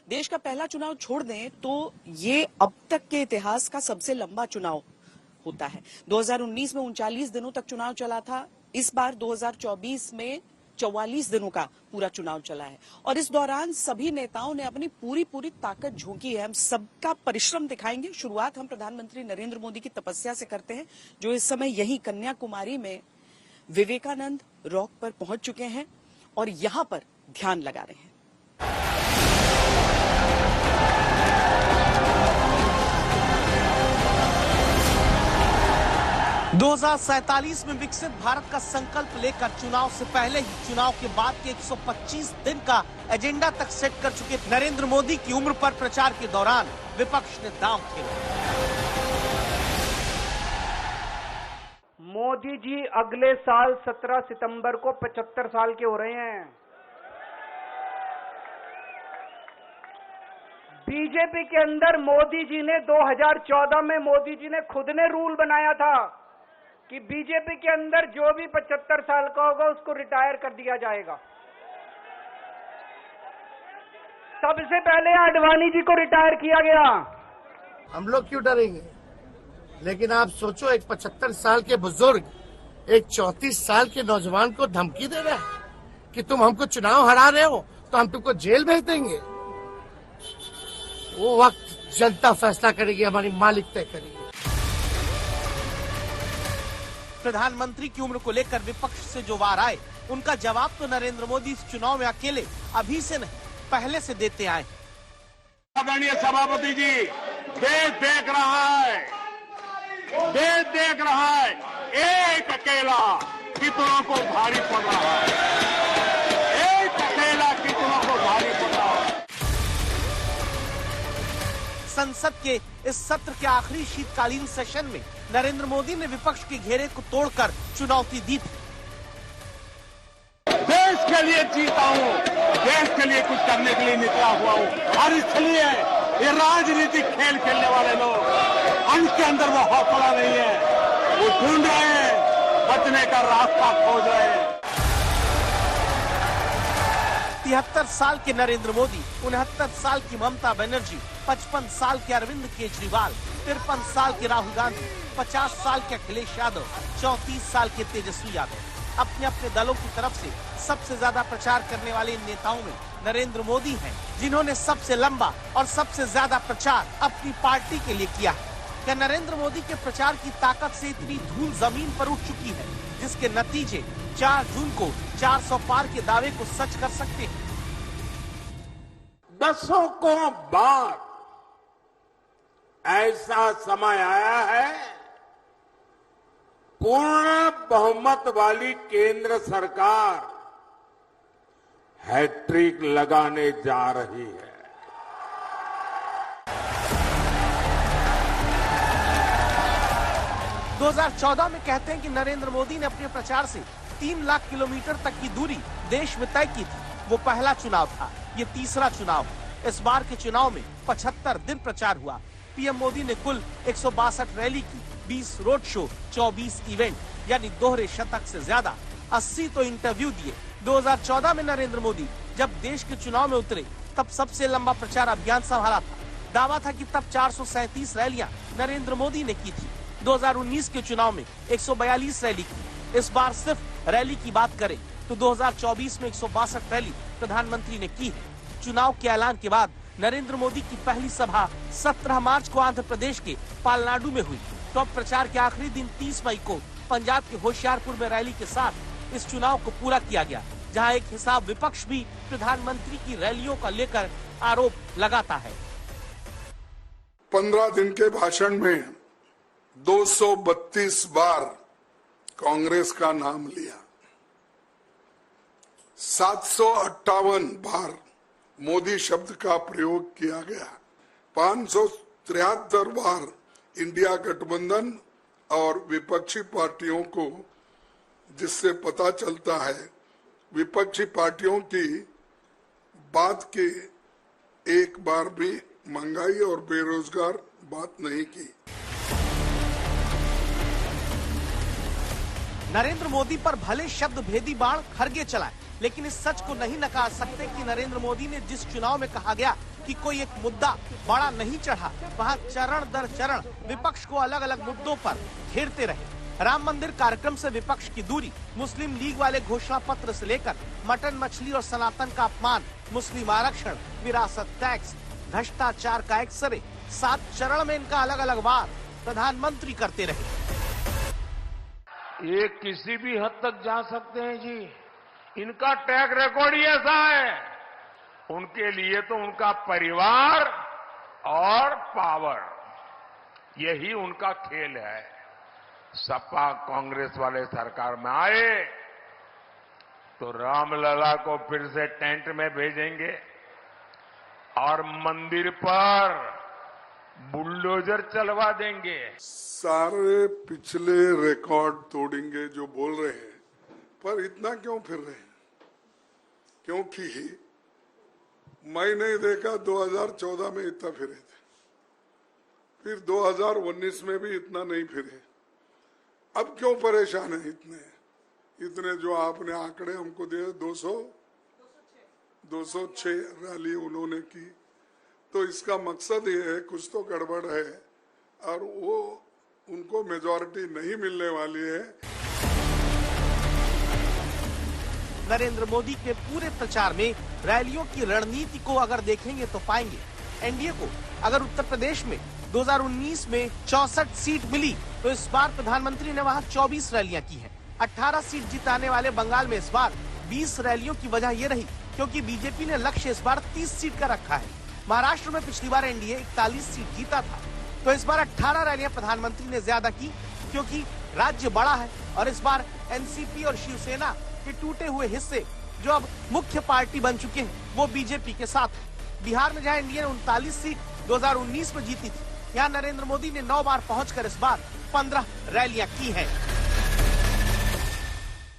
देश का पहला चुनाव छोड़ दें तो ये अब तक के इतिहास का सबसे लंबा चुनाव होता है। 2019 में 39 दिनों तक चुनाव चला था। इस बार 2024 में 44 दिनों का पूरा चुनाव चला है और इस दौरान सभी नेताओं ने अपनी पूरी ताकत झोंकी है। हम सबका परिश्रम दिखाएंगे। शुरुआत हम प्रधानमंत्री नरेंद्र मोदी की तपस्या से करते हैं, जो इस समय यही कन्याकुमारी में विवेकानंद रॉक पर पहुंच चुके हैं और यहां पर ध्यान लगा रहे हैं। 2047 में विकसित भारत का संकल्प लेकर चुनाव से पहले ही चुनाव के बाद के 125 दिन का एजेंडा तक सेट कर चुके नरेंद्र मोदी की उम्र पर प्रचार के दौरान विपक्ष ने दांव खेला। मोदी जी अगले साल 17 सितंबर को 75 साल के हो रहे हैं। बीजेपी के अंदर मोदी जी ने 2014 में मोदी जी ने खुद ने रूल बनाया था कि बीजेपी के अंदर जो भी 75 साल का होगा उसको रिटायर कर दिया जाएगा। सबसे पहले आडवाणी जी को रिटायर किया गया। हम लोग क्यों डरेंगे? लेकिन आप सोचो, एक 75 साल के बुजुर्ग एक 34 साल के नौजवान को धमकी दे रहा है कि तुम हमको चुनाव हरा रहे हो तो हम तुमको जेल भेज देंगे। वो वक्त जनता फैसला करेगी, हमारी मालिक तय करेगी। प्रधानमंत्री की उम्र को लेकर विपक्ष से जो वार आए, उनका जवाब तो नरेंद्र मोदी इस चुनाव में अकेले अभी से नहीं, पहले से देते आए। आदरणीय सभापति जी, देश देख रहा है, देश देख रहा है, एक अकेला कितनों को भारी पड़ रहा है, एक अकेला कितनों को भारी पड़ रहा है। संसद के इस सत्र के आखिरी शीतकालीन सेशन में नरेंद्र मोदी ने विपक्ष के घेरे को तोड़कर चुनौती दी थी। देश के लिए जीता हूँ, देश के लिए कुछ करने के लिए निकला हुआ हूँ और इसलिए ये राजनीतिक खेल खेलने वाले लोग, उनके अंदर वो हौसला नहीं है, वो ढूंढ रहे हैं, बचने का रास्ता खोज रहे हैं। 73 साल के नरेंद्र मोदी, 69 साल की ममता बनर्जी, 55 साल के अरविंद केजरीवाल, 53 साल के राहुल गांधी, 50 साल के अखिलेश यादव, 34 साल के तेजस्वी यादव अपने अपने दलों की तरफ से सबसे ज्यादा प्रचार करने वाले इन नेताओं में नरेंद्र मोदी हैं, जिन्होंने सबसे लंबा और सबसे ज्यादा प्रचार अपनी पार्टी के लिए किया है। क्या नरेंद्र मोदी के प्रचार की ताकत से इतनी धूल जमीन पर उठ चुकी है, जिसके नतीजे 4 जून को 400 पार के दावे को सच कर सकते हैं? दशकों बाद ऐसा समय आया है, पूर्ण बहुमत वाली केंद्र सरकार हैट्रिक लगाने जा रही है। दो 2014 में कहते हैं कि नरेंद्र मोदी ने अपने प्रचार से 3 लाख किलोमीटर तक की दूरी देश में तय की थी। वो पहला चुनाव था, ये तीसरा चुनाव है। इस बार के चुनाव में 75 दिन प्रचार हुआ। पीएम मोदी ने कुल 162 रैली की, 20 रोड शो, 24 इवेंट, यानी दोहरे शतक से ज्यादा, 80 तो इंटरव्यू दिए। 2014 में नरेंद्र मोदी जब देश के चुनाव में उतरे, तब सबसे लंबा प्रचार अभियान संभाला था। दावा था कि तब 437 रैलियां नरेंद्र मोदी ने की थी। 2019 के चुनाव में 142 रैली की। इस बार सिर्फ रैली की बात करें तो 2024 में 162 रैली प्रधानमंत्री ने की है। चुनाव के ऐलान के बाद नरेंद्र मोदी की पहली सभा 17 मार्च को आंध्र प्रदेश के पालनाडु में हुई। तो अब प्रचार के आखिरी दिन 30 मई को पंजाब के होशियारपुर में रैली के साथ इस चुनाव को पूरा किया गया, जहां एक हिसाब विपक्ष भी प्रधानमंत्री की रैलियों का लेकर आरोप लगाता है। 15 दिन के भाषण में 232 बार कांग्रेस का नाम लिया, 758 बार मोदी शब्द का प्रयोग किया गया, 573 बार इंडिया गठबंधन और विपक्षी पार्टियों को, जिससे पता चलता है विपक्षी पार्टियों की बात की एक बार भी महंगाई और बेरोजगार बात नहीं की। नरेंद्र मोदी पर भले शब्द भेदी बाण खरगे चलाए, लेकिन इस सच को नहीं नकार सकते कि नरेंद्र मोदी ने जिस चुनाव में कहा गया कि कोई एक मुद्दा बड़ा नहीं चढ़ा, वहाँ चरण दर चरण विपक्ष को अलग अलग मुद्दों पर घेरते रहे। राम मंदिर कार्यक्रम से विपक्ष की दूरी, मुस्लिम लीग वाले घोषणा पत्र से लेकर मटन मछली और सनातन का अपमान, मुस्लिम आरक्षण, विरासत टैक्स, भ्रष्टाचार का एक्सरे, 7 चरण में इनका अलग अलग वार प्रधानमंत्री करते रहे। ये किसी भी हद तक जा सकते हैं जी, इनका ट्रैक रिकॉर्ड ही ऐसा है। उनके लिए तो उनका परिवार और पावर, यही उनका खेल है। सपा कांग्रेस वाले सरकार में आए तो रामलला को फिर से टेंट में भेजेंगे और मंदिर पर बुलडोजर चलवा देंगे। सारे पिछले रिकॉर्ड तोड़ेंगे जो बोल रहे हैं, पर इतना क्यों फिर रहे हैं? क्योंकि मैं नहीं देखा 2014 में इतना फिरे थे, फिर 2019 में भी इतना नहीं फिरे। अब क्यों परेशान है इतने जो आपने आंकड़े हमको दिए? 206 रैली उन्होंने की, तो इसका मकसद ये है कुछ तो गड़बड़ है और वो उनको मेजॉरिटी नहीं मिलने वाली है। नरेंद्र मोदी के पूरे प्रचार में रैलियों की रणनीति को अगर देखेंगे तो पाएंगे एनडीए को अगर उत्तर प्रदेश में 2019 में 64 सीट मिली तो इस बार प्रधानमंत्री ने वहां 24 रैलियां की हैं। 18 सीट जिताने वाले बंगाल में इस बार 20 रैलियों की वजह ये रही क्योंकि बीजेपी ने लक्ष्य इस बार 30 सीट का रखा है। महाराष्ट्र में पिछली बार एनडीए 41 सीट जीता था, तो इस बार 18 रैलियां प्रधानमंत्री ने ज्यादा की क्योंकि राज्य बड़ा है और इस बार एनसीपी और शिवसेना के टूटे हुए हिस्से जो अब मुख्य पार्टी बन चुके हैं वो बीजेपी के साथ है। बिहार में जहां एनडीए ने 39 सीट 2019 में जीती थी, यहाँ नरेंद्र मोदी ने 9 बार पहुंचकर इस बार 15 रैलियां की हैं।